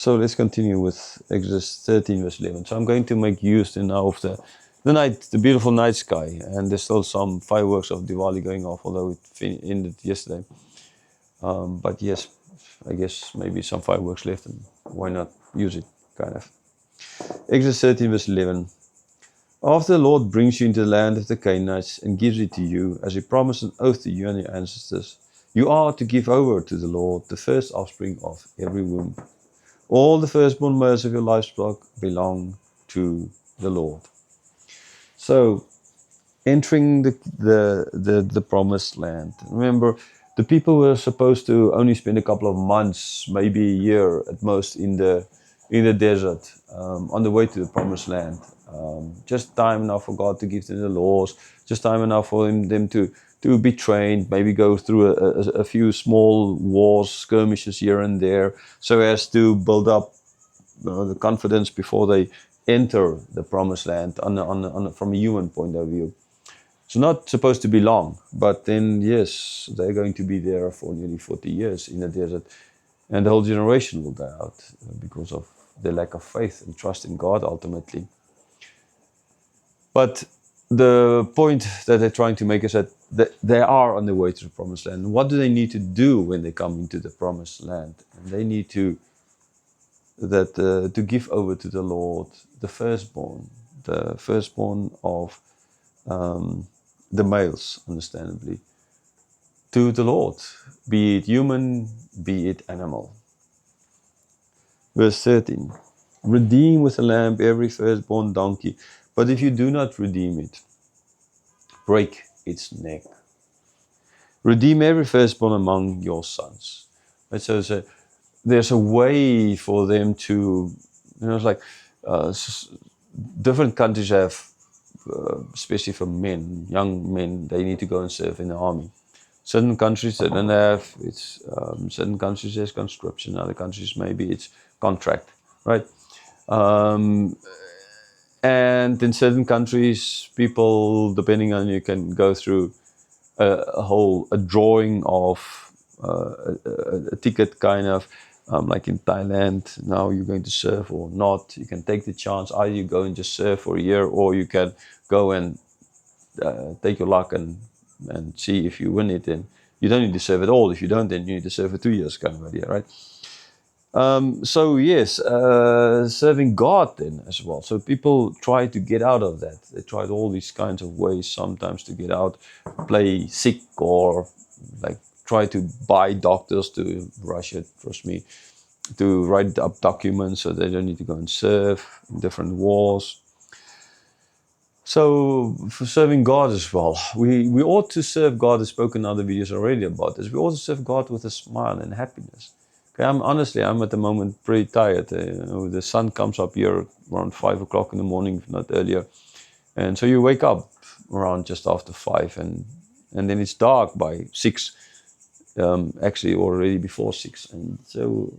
So let's continue with Exodus 13 verse 11. So I'm going to make use now of the night, the beautiful night sky, and there's still some fireworks of Diwali going off, although it ended yesterday. But yes, I guess maybe some fireworks left, and why not use it, kind of. Exodus 13 verse 11. After the Lord brings you into the land of the Canaanites and gives it to you, as he promised an oath to you and your ancestors, you are to give over to the Lord the first offspring of every womb. All the firstborn males of your livestock belong to the Lord. So, entering the promised land. Remember, the people were supposed to only spend a couple of months, maybe a year at most, in the desert, on the way to the promised land. Just time enough for God to give them the laws, just time enough for them to be trained, maybe go through a few small wars, skirmishes here and there, so as to build up the confidence before they enter the promised land from a human point of view. It's not supposed to be long, but then yes, they're going to be there for nearly 40 years in the desert, and the whole generation will die out because of the lack of faith and trust in God ultimately. But the point that they're trying to make is that they are on the way to the promised land. What do they need to do when they come into the promised land? And they need to give over to the Lord the firstborn of the males, understandably, to the Lord, be it human, be it animal. Verse 13, redeem with a lamb every firstborn donkey, but if you do not redeem it, break its neck. Redeem every firstborn among your sons. Right? So there's a way for them to, it's like different countries have, especially for men, young men, they need to go and serve in the army. Certain countries they don't have, it's certain countries there's conscription, other countries maybe it's contract, right? And in certain countries, people, depending on, you can go through a drawing of a ticket, kind of, like in Thailand, now you're going to serve or not. You can take the chance, either you go and just serve for a year, or you can go and take your luck and see if you win it. And you don't need to serve at all. If you don't, then you need to serve for 2 years, kind of idea, right? So yes, serving God then as well. So people try to get out of that. They tried all these kinds of ways sometimes to get out, play sick, or like try to buy doctors to Russia, trust me, to write up documents so they don't need to go and serve in different wars. So for serving God as well, we ought to serve God. I've spoken in other videos already about this. We ought to serve God with a smile and happiness. Okay, I'm at the moment pretty tired. The sun comes up here around 5 o'clock in the morning, if not earlier. And so you wake up around just after 5, and then it's dark by 6, actually already before 6. And so,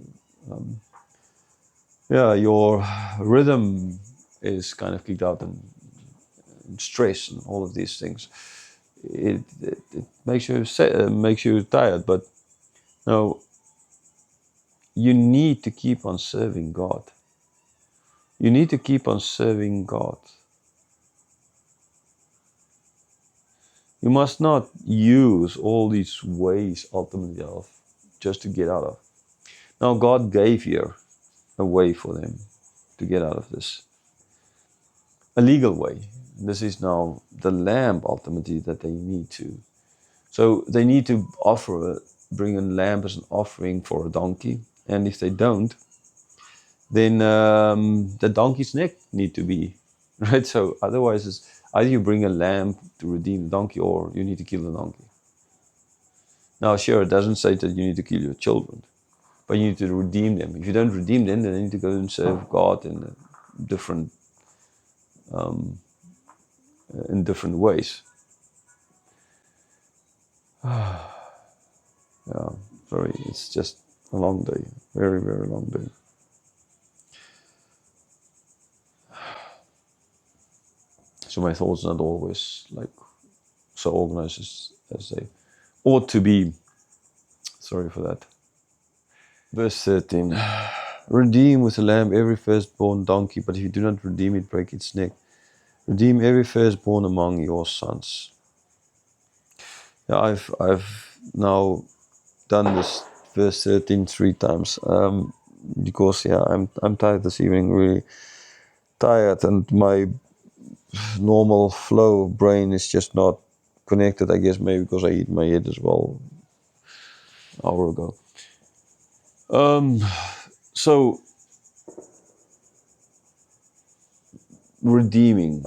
yeah, your rhythm is kind of kicked out, and stress and all of these things. It makes you tired, but no, you need to keep on serving God. You need to keep on serving God. You must not use all these ways ultimately of just to get out of. Now God gave here a way for them to get out of this. A legal way. This is now the lamb ultimately that they need to. So they need to bring a lamb as an offering for a donkey. And if they don't, then the donkey's neck need to be, right? So otherwise, it's either you bring a lamb to redeem the donkey, or you need to kill the donkey. Now, sure, it doesn't say that you need to kill your children, but you need to redeem them. If you don't redeem them, then they need to go and serve God in different ways. Yeah, sorry, it's just a long day, very, very long day. So my thoughts not always like so organized as they ought to be. Sorry for that. Verse 13. Redeem with a lamb every firstborn donkey, but if you do not redeem it, break its neck. Redeem every firstborn among your sons. Yeah, I've now done this verse 13 3 times because I'm tired this evening, really tired, and my normal flow of brain is just not connected. I guess maybe because I hit my head as well an hour ago. So redeeming.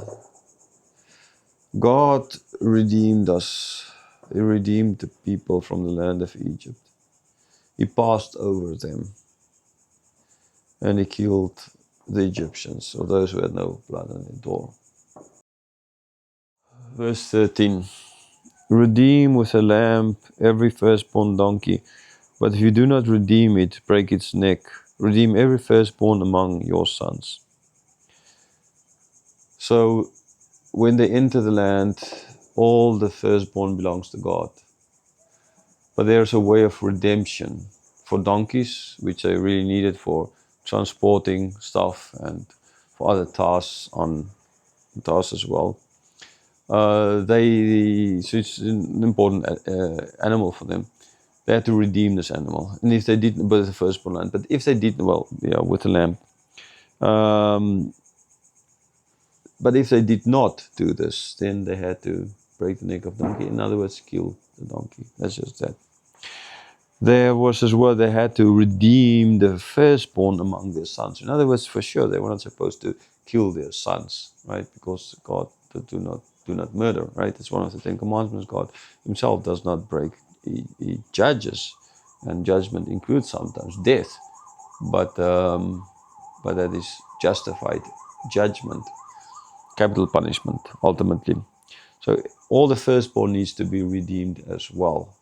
God redeemed us. He redeemed the people from the land of Egypt. He passed over them. And he killed the Egyptians, or those who had no blood on their door. Verse 13. Redeem with a lamb every firstborn donkey, but if you do not redeem it, break its neck. Redeem every firstborn among your sons. So when they enter the land, all the firstborn belongs to God. But there's a way of redemption for donkeys, which they really needed for transporting stuff and for other tasks as well. So it's an important animal for them. They had to redeem this animal, and if they didn't, but the firstborn lamb. But if they didn't, well, yeah, with the lamb. But if they did not do this, then they had to break the neck of the donkey. In other words, kill the donkey. That's just that. There was as well, they had to redeem the firstborn among their sons. In other words, for sure, they were not supposed to kill their sons, right? Because God do not murder, right? It's one of the 10 Commandments. God himself does not break. He judges, and judgment includes sometimes death, but that is justified judgment, capital punishment, ultimately. So all the firstborn needs to be redeemed as well.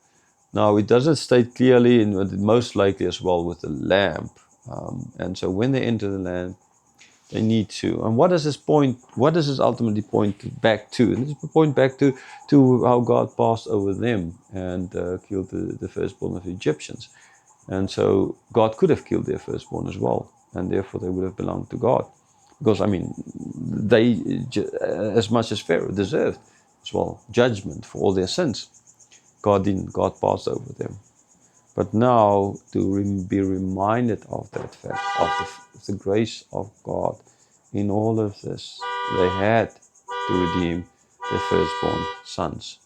Now, it doesn't state clearly, and most likely as well with the lamb. And so when they enter the land, they need to. And what does this point? What does this ultimately point back to? And this point back to how God passed over them and killed the firstborn of the Egyptians. And so God could have killed their firstborn as well, and therefore they would have belonged to God. Because, I mean, they, as much as Pharaoh, deserved as well judgment for all their sins. God didn't. God passed over them. But now to be reminded of that fact, of the grace of God in all of this, they had to redeem their firstborn sons.